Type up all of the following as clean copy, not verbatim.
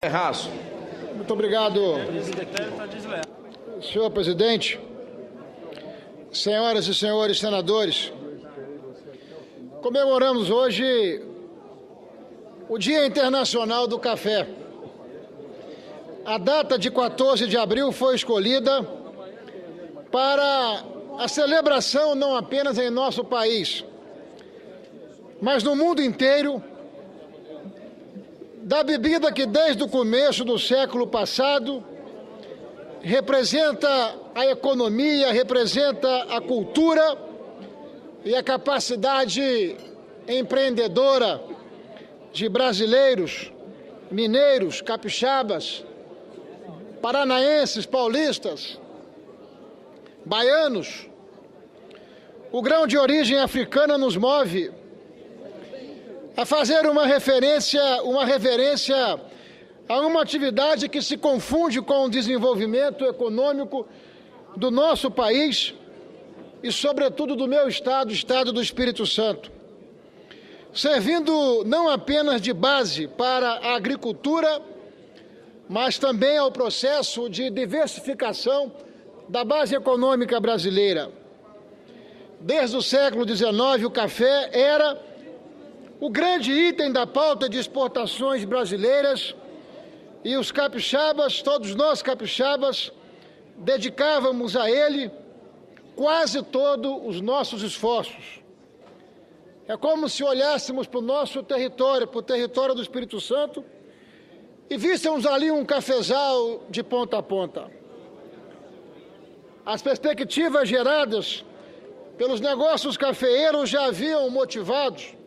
Raço. Muito obrigado, senhor presidente, senhoras e senhores senadores. Comemoramos hoje o Dia Internacional do Café. A data de 14 de abril foi escolhida para a celebração não apenas em nosso país, mas no mundo inteiro, da bebida que desde o começo do século passado representa a economia, representa a cultura e a capacidade empreendedora de brasileiros, mineiros, capixabas, paranaenses, paulistas, baianos. O grão de origem africana nos move a fazer uma referência a uma atividade que se confunde com o desenvolvimento econômico do nosso país e, sobretudo, do meu estado, o estado do Espírito Santo, servindo não apenas de base para a agricultura, mas também ao processo de diversificação da base econômica brasileira. Desde o século XIX, o café era o grande item da pauta de exportações brasileiras e os capixabas, todos nós capixabas, dedicávamos a ele quase todos os nossos esforços. É como se olhássemos para o nosso território, para o território do Espírito Santo, e víssemos ali um cafezal de ponta a ponta. As perspectivas geradas pelos negócios cafeeiros já haviam motivados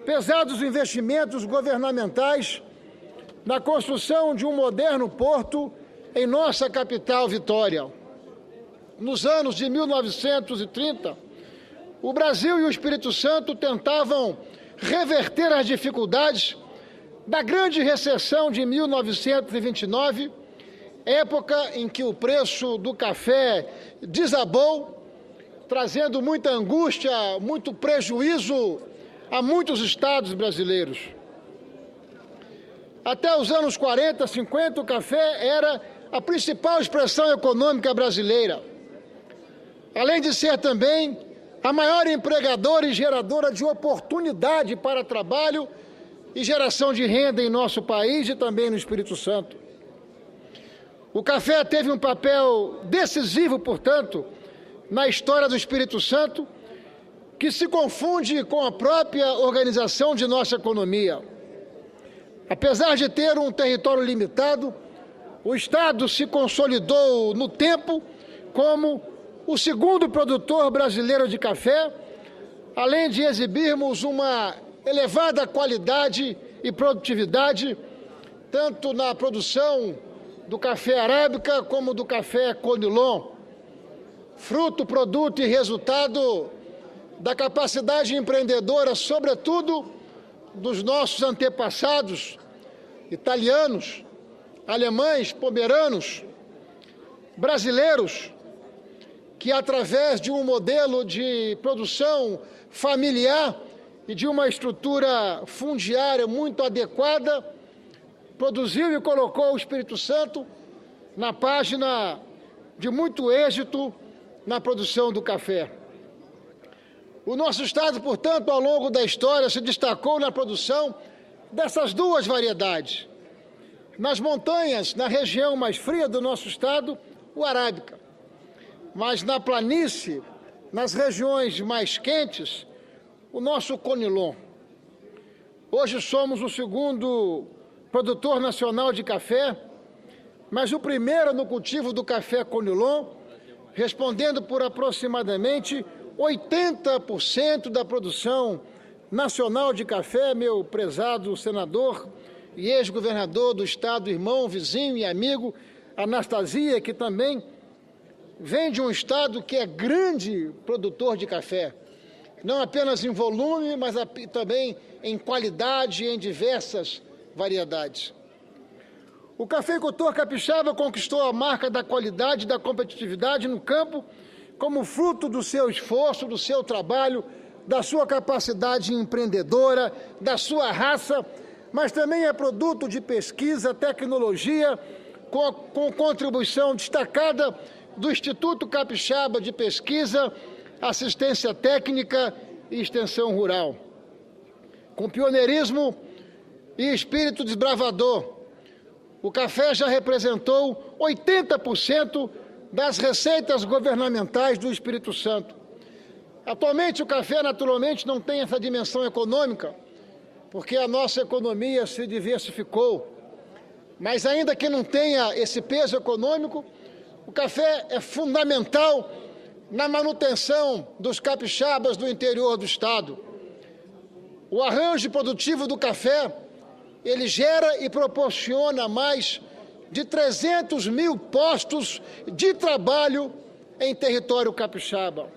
pesados investimentos governamentais na construção de um moderno porto em nossa capital, Vitória. Nos anos de 1930, o Brasil e o Espírito Santo tentavam reverter as dificuldades da grande recessão de 1929, época em que o preço do café desabou, trazendo muita angústia, muito prejuízo a muitos estados brasileiros. Até os anos 40, 50, o café era a principal expressão econômica brasileira, além de ser também a maior empregadora e geradora de oportunidade para trabalho e geração de renda em nosso país e também no Espírito Santo. O café teve um papel decisivo, portanto, na história do Espírito Santo, que se confunde com a própria organização de nossa economia. Apesar de ter um território limitado, o Estado se consolidou no tempo como o segundo produtor brasileiro de café, além de exibirmos uma elevada qualidade e produtividade, tanto na produção do café arábica como do café conilon, fruto, produto e resultado da capacidade empreendedora, sobretudo dos nossos antepassados, italianos, alemães, pomeranos, brasileiros, que através de um modelo de produção familiar e de uma estrutura fundiária muito adequada, produziu e colocou o Espírito Santo na página de muito êxito na produção do café. O nosso estado, portanto, ao longo da história, se destacou na produção dessas duas variedades. Nas montanhas, na região mais fria do nosso estado, o arábica. Mas na planície, nas regiões mais quentes, o nosso conilon. Hoje somos o segundo produtor nacional de café, mas o primeiro no cultivo do café conilon, respondendo por aproximadamente 80% da produção nacional de café, meu prezado senador e ex-governador do estado, irmão, vizinho e amigo, Anastasia, que também vem de um estado que é grande produtor de café, não apenas em volume, mas também em qualidade e em diversas variedades. O cafeicultor capixaba conquistou a marca da qualidade e da competitividade no campo como fruto do seu esforço, do seu trabalho, da sua capacidade empreendedora, da sua raça, mas também é produto de pesquisa, tecnologia, com contribuição destacada do Instituto Capixaba de Pesquisa, Assistência Técnica e Extensão Rural. Com pioneirismo e espírito desbravador, o café já representou 80% das receitas governamentais do Espírito Santo. Atualmente, o café, naturalmente, não tem essa dimensão econômica, porque a nossa economia se diversificou. Mas, ainda que não tenha esse peso econômico, o café é fundamental na manutenção dos capixabas do interior do Estado. O arranjo produtivo do café, ele gera e proporciona mais de 300 mil postos de trabalho em território capixaba.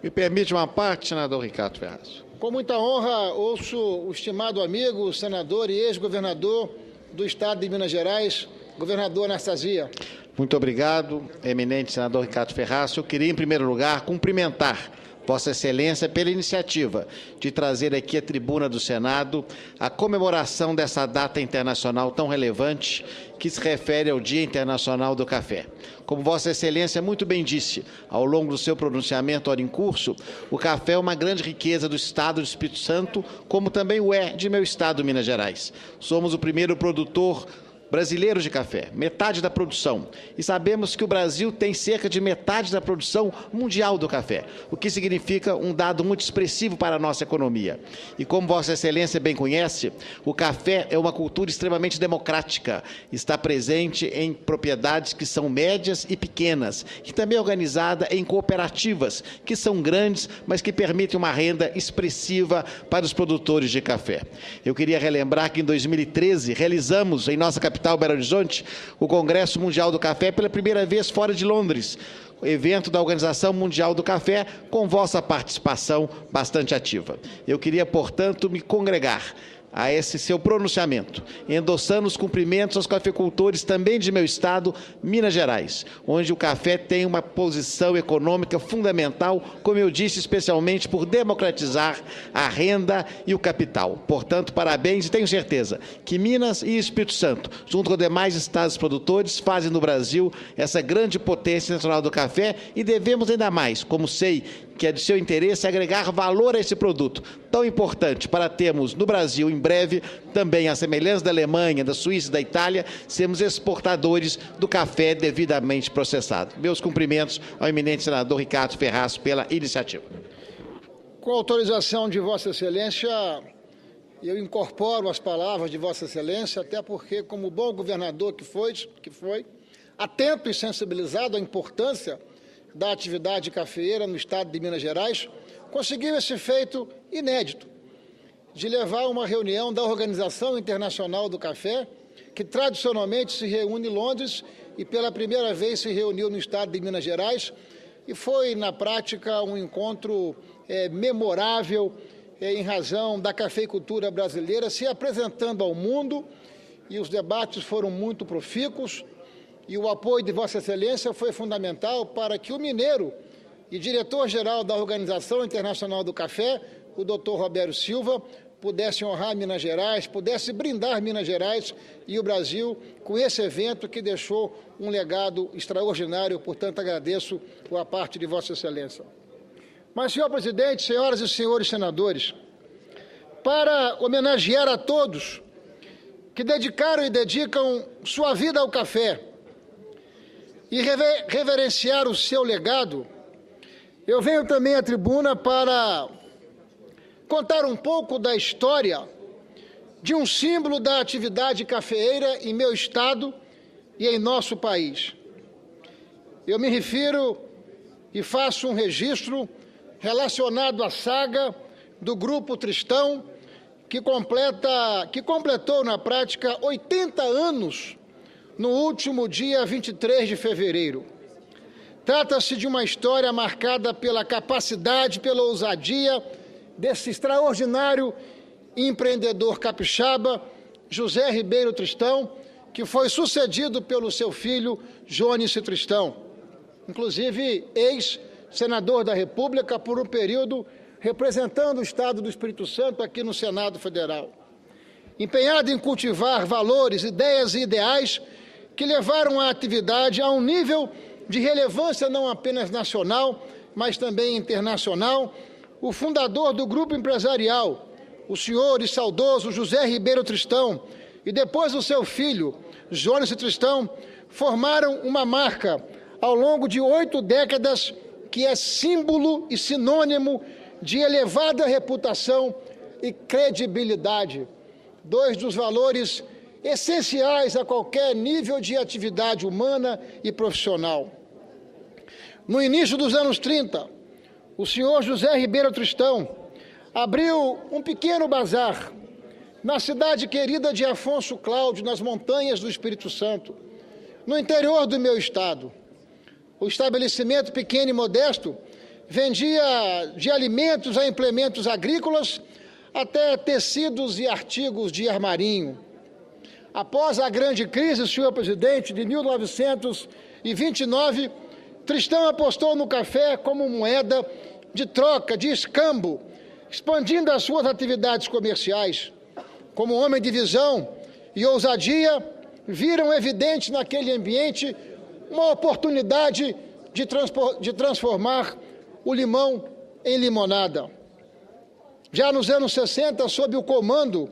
Me permite uma parte, senador Ricardo Ferraz. Com muita honra, ouço o estimado amigo, senador e ex-governador do Estado de Minas Gerais, governador Anastasia. Muito obrigado, eminente senador Ricardo Ferraz. Eu queria, em primeiro lugar, cumprimentar Vossa Excelência pela iniciativa de trazer aqui à tribuna do Senado a comemoração dessa data internacional tão relevante que se refere ao Dia Internacional do Café. Como Vossa Excelência muito bem disse, ao longo do seu pronunciamento ora em curso, o café é uma grande riqueza do Estado do Espírito Santo, como também o é de meu Estado, Minas Gerais. Somos o primeiro produtor brasileiros de café, metade da produção. E sabemos que o Brasil tem cerca de metade da produção mundial do café, o que significa um dado muito expressivo para a nossa economia. E como Vossa Excelência bem conhece, o café é uma cultura extremamente democrática, está presente em propriedades que são médias e pequenas, e também organizada em cooperativas, que são grandes, mas que permitem uma renda expressiva para os produtores de café. Eu queria relembrar que em 2013 realizamos em nossa capital, Belo Horizonte, o Congresso Mundial do Café pela primeira vez fora de Londres, o evento da Organização Mundial do Café, com vossa participação bastante ativa. Eu queria, portanto, me congregar a esse seu pronunciamento, endossando os cumprimentos aos cafeicultores também de meu estado, Minas Gerais, onde o café tem uma posição econômica fundamental, como eu disse, especialmente por democratizar a renda e o capital. Portanto, parabéns e tenho certeza que Minas e Espírito Santo, junto com demais estados produtores, fazem no Brasil essa grande potência nacional do café e devemos ainda mais, como sei que é de seu interesse, agregar valor a esse produto tão importante para termos no Brasil, em breve, também a semelhança da Alemanha, da Suíça e da Itália, sermos exportadores do café devidamente processado. Meus cumprimentos ao eminente senador Ricardo Ferraz pela iniciativa. Com a autorização de Vossa Excelência, eu incorporo as palavras de Vossa Excelência, até porque, como bom governador que foi, atento e sensibilizado à importância da atividade cafeeira no estado de Minas Gerais, conseguiu esse feito inédito de levar uma reunião da Organização Internacional do Café, que tradicionalmente se reúne em Londres e pela primeira vez se reuniu no estado de Minas Gerais, e foi, na prática, um encontro memorável em razão da cafeicultura brasileira se apresentando ao mundo, e os debates foram muito profícuos. E o apoio de Vossa Excelência foi fundamental para que o mineiro e diretor-geral da Organização Internacional do Café, o Dr. Roberto Silva, pudesse honrar Minas Gerais, pudesse brindar Minas Gerais e o Brasil com esse evento que deixou um legado extraordinário. Portanto, agradeço a parte de Vossa Excelência. Mas, senhor presidente, senhoras e senhores senadores, para homenagear a todos que dedicaram e dedicam sua vida ao café, e reverenciar o seu legado, eu venho também à tribuna para contar um pouco da história de um símbolo da atividade cafeeira em meu estado e em nosso país. Eu me refiro e faço um registro relacionado à saga do Grupo Tristão, que completou na prática 80 anos no último dia 23 de fevereiro. Trata-se de uma história marcada pela capacidade, pela ousadia desse extraordinário empreendedor capixaba, José Ribeiro Tristão, que foi sucedido pelo seu filho, Jones Tristão, inclusive ex-senador da República por um período representando o Estado do Espírito Santo aqui no Senado Federal. empenhado em cultivar valores, ideias e ideais que levaram a atividade a um nível de relevância não apenas nacional, mas também internacional, o fundador do grupo empresarial, o senhor e saudoso José Ribeiro Tristão, e depois o seu filho, Jones Tristão, formaram uma marca ao longo de 8 décadas que é símbolo e sinônimo de elevada reputação e credibilidade, 2 dos valores essenciais a qualquer nível de atividade humana e profissional. No início dos anos 30, o senhor José Ribeiro Tristão abriu um pequeno bazar na cidade querida de Afonso Cláudio, nas montanhas do Espírito Santo, no interior do meu estado. O estabelecimento pequeno e modesto vendia de alimentos a implementos agrícolas até tecidos e artigos de armarinho. Após a grande crise, senhor presidente, de 1929, Tristão apostou no café como moeda de troca, de escambo, expandindo as suas atividades comerciais. Como homem de visão e ousadia, viram evidente naquele ambiente uma oportunidade de transformar o limão em limonada. Já nos anos 60, sob o comando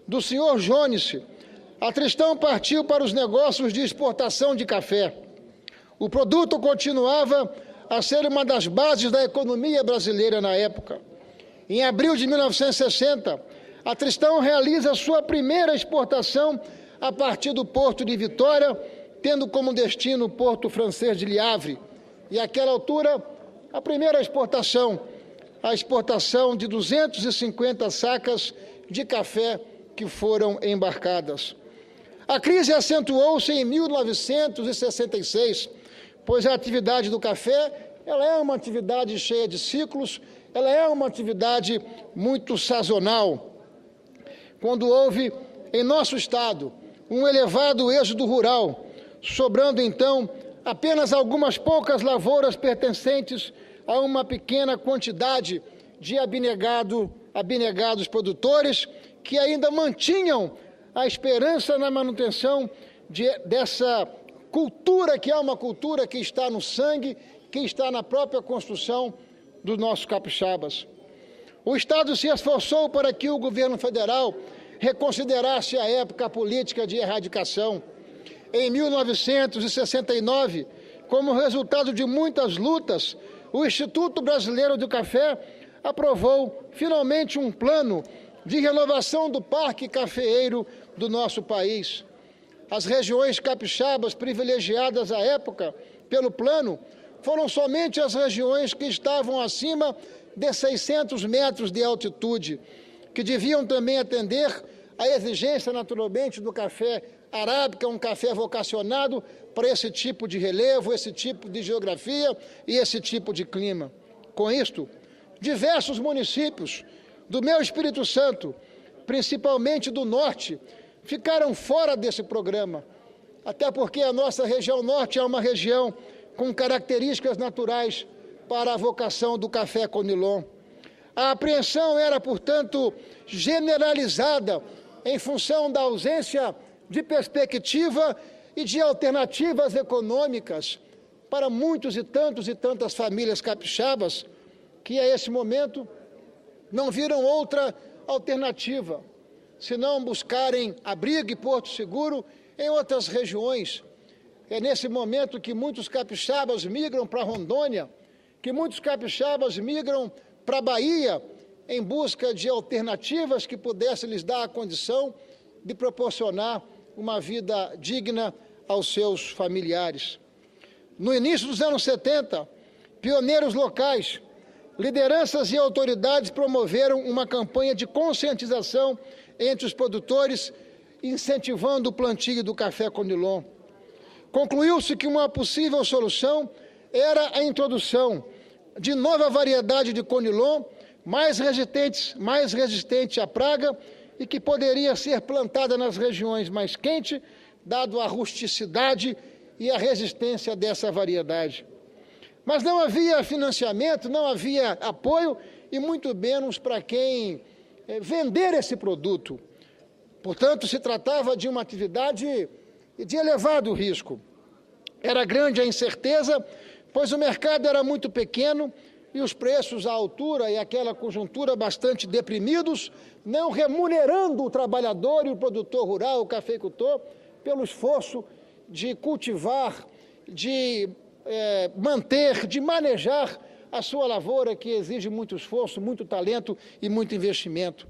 do senhor Jones, a Tristão partiu para os negócios de exportação de café. O produto continuava a ser uma das bases da economia brasileira na época. Em abril de 1960, a Tristão realiza sua primeira exportação a partir do Porto de Vitória, tendo como destino o Porto francês de Le Havre. E, àquela altura, a primeira exportação, a exportação de 250 sacas de café que foram embarcadas. A crise acentuou-se em 1966, pois a atividade do café ela é uma atividade cheia de ciclos, ela é uma atividade muito sazonal. Quando houve em nosso estado um elevado êxodo rural, sobrando então apenas algumas poucas lavouras pertencentes a uma pequena quantidade de abnegados produtores que ainda mantinham a esperança na manutenção dessa cultura, que é uma cultura que está no sangue, que está na própria construção dos nossos capixabas. O Estado se esforçou para que o governo federal reconsiderasse a época política de erradicação. Em 1969, como resultado de muitas lutas, o Instituto Brasileiro do Café aprovou finalmente um plano de renovação do parque cafeeiro do nosso país. As regiões capixabas privilegiadas à época pelo plano foram somente as regiões que estavam acima de 600 metros de altitude, que deviam também atender à exigência, naturalmente, do café arábica, um café vocacionado para esse tipo de relevo, esse tipo de geografia e esse tipo de clima. Com isto, diversos municípios do meu Espírito Santo, principalmente do norte, ficaram fora desse programa, até porque a nossa região norte é uma região com características naturais para a vocação do café Conilon. A apreensão era, portanto, generalizada em função da ausência de perspectiva e de alternativas econômicas para muitos e tantas famílias capixabas que, a esse momento, não viram outra alternativa, senão buscarem abrigo e porto seguro em outras regiões. É nesse momento que muitos capixabas migram para Rondônia, que muitos capixabas migram para a Bahia, em busca de alternativas que pudessem lhes dar a condição de proporcionar uma vida digna aos seus familiares. No início dos anos 70, pioneiros locais, lideranças e autoridades promoveram uma campanha de conscientização entre os produtores, incentivando o plantio do café Conilon. Concluiu-se que uma possível solução era a introdução de nova variedade de Conilon, mais resistente à praga e que poderia ser plantada nas regiões mais quentes, dado a rusticidade e a resistência dessa variedade. Mas não havia financiamento, não havia apoio e muito menos para quem vender esse produto. Portanto, se tratava de uma atividade de elevado risco. Era grande a incerteza, pois o mercado era muito pequeno e os preços à altura e aquela conjuntura bastante deprimidos, não remunerando o trabalhador e o produtor rural, o cafeicultor, pelo esforço de cultivar, de manter, de manejar a sua lavoura, que exige muito esforço, muito talento e muito investimento.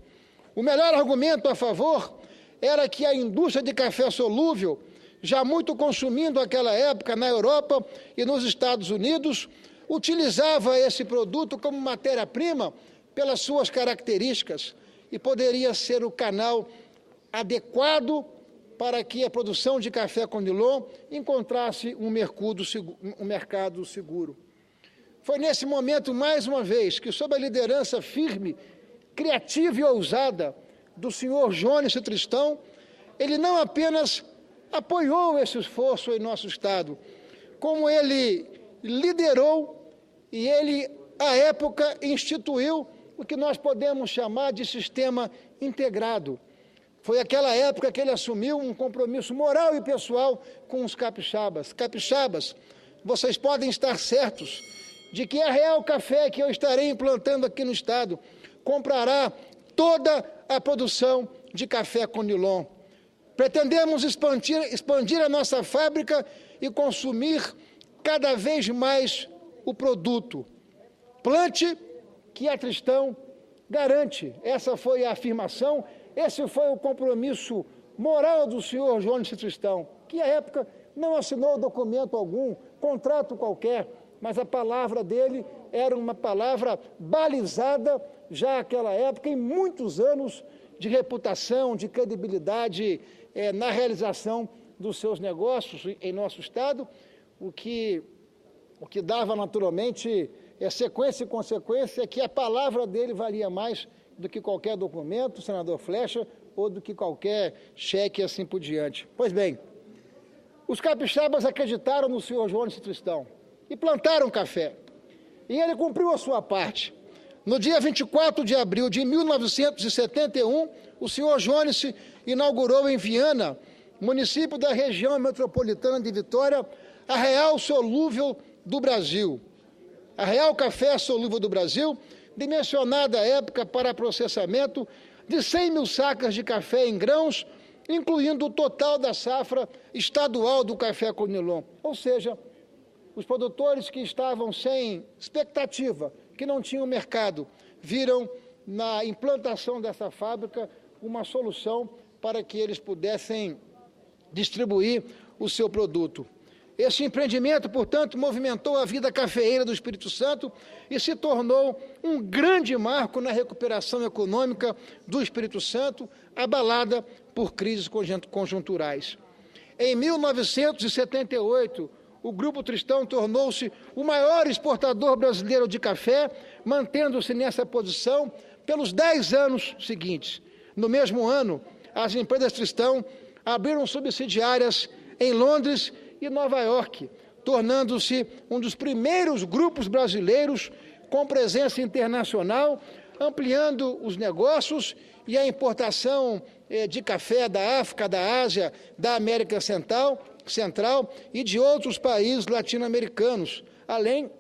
O melhor argumento a favor era que a indústria de café solúvel, já muito consumindo naquela época na Europa e nos Estados Unidos, utilizava esse produto como matéria-prima pelas suas características e poderia ser o canal adequado para que a produção de café Conilon encontrasse um mercado seguro. Foi nesse momento, mais uma vez, que sob a liderança firme, criativa e ousada do senhor Jones Tristão, ele não apenas apoiou esse esforço em nosso Estado, como ele liderou e ele, à época, instituiu o que nós podemos chamar de sistema integrado. Foi aquela época que ele assumiu um compromisso moral e pessoal com os capixabas. Capixabas, vocês podem estar certos de que a Real Café que eu estarei implantando aqui no Estado comprará toda a produção de café Conilon. Pretendemos expandir a nossa fábrica e consumir cada vez mais o produto. Plante que a Tristão garante. Essa foi a afirmação, esse foi o compromisso moral do senhor Jones Tristão, que à época não assinou documento algum, contrato qualquer, mas a palavra dele era uma palavra balizada já naquela época, em muitos anos de reputação, de credibilidade na realização dos seus negócios em nosso Estado, o que dava naturalmente sequência e consequência que a palavra dele valia mais do que qualquer documento, senador Flecha, ou do que qualquer cheque e assim por diante. Pois bem, os capixabas acreditaram no senhor Jones Tristão e plantaram café. E ele cumpriu a sua parte. No dia 24 de abril de 1971, o senhor Jones inaugurou em Viana, município da região metropolitana de Vitória, a Real Solúvel do Brasil. A Real Café Solúvel do Brasil, dimensionada à época para processamento de 100 mil sacas de café em grãos, incluindo o total da safra estadual do café Conilon. Ou seja, os produtores que estavam sem expectativa, que não tinham mercado, viram na implantação dessa fábrica uma solução para que eles pudessem distribuir o seu produto. Esse empreendimento, portanto, movimentou a vida cafeeira do Espírito Santo e se tornou um grande marco na recuperação econômica do Espírito Santo, abalada por crises conjunturais. Em 1978, o Grupo Tristão tornou-se o maior exportador brasileiro de café, mantendo-se nessa posição pelos 10 anos seguintes. No mesmo ano, as empresas Tristão abriram subsidiárias em Londres e Nova York, tornando-se um dos primeiros grupos brasileiros com presença internacional, ampliando os negócios e a importação de café da África, da Ásia, da América Central e de outros países latino-americanos, além,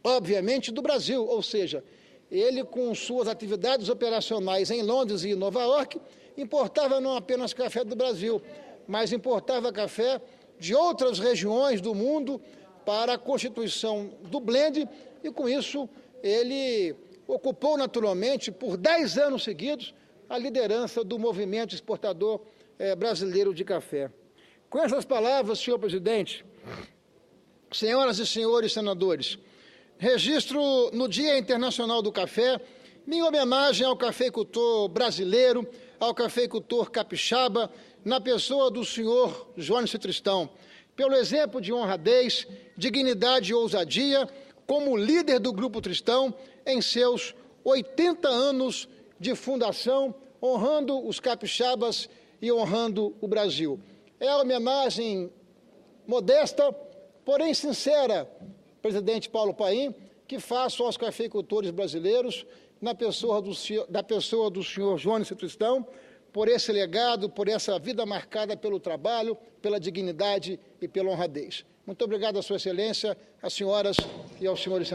obviamente, do Brasil, ou seja, ele com suas atividades operacionais em Londres e Nova York, importava não apenas café do Brasil, mas importava café de outras regiões do mundo para a constituição do blend e, com isso, ele ocupou naturalmente, por 10 anos seguidos, a liderança do movimento exportador brasileiro de café. Com essas palavras, senhor presidente, senhoras e senhores senadores, registro no Dia Internacional do Café minha homenagem ao cafeicultor brasileiro, ao cafeicultor capixaba, na pessoa do senhor Jones Tristão, pelo exemplo de honradez, dignidade e ousadia, como líder do Grupo Tristão em seus 80 anos de fundação, honrando os capixabas e honrando o Brasil. É a homenagem modesta, porém sincera, presidente Paulo Paim, que faço aos cafeicultores brasileiros, da pessoa do senhor Jones Tristão, por esse legado, por essa vida marcada pelo trabalho, pela dignidade e pela honradez. Muito obrigado à Sua Excelência, às senhoras e aos senhores senadores.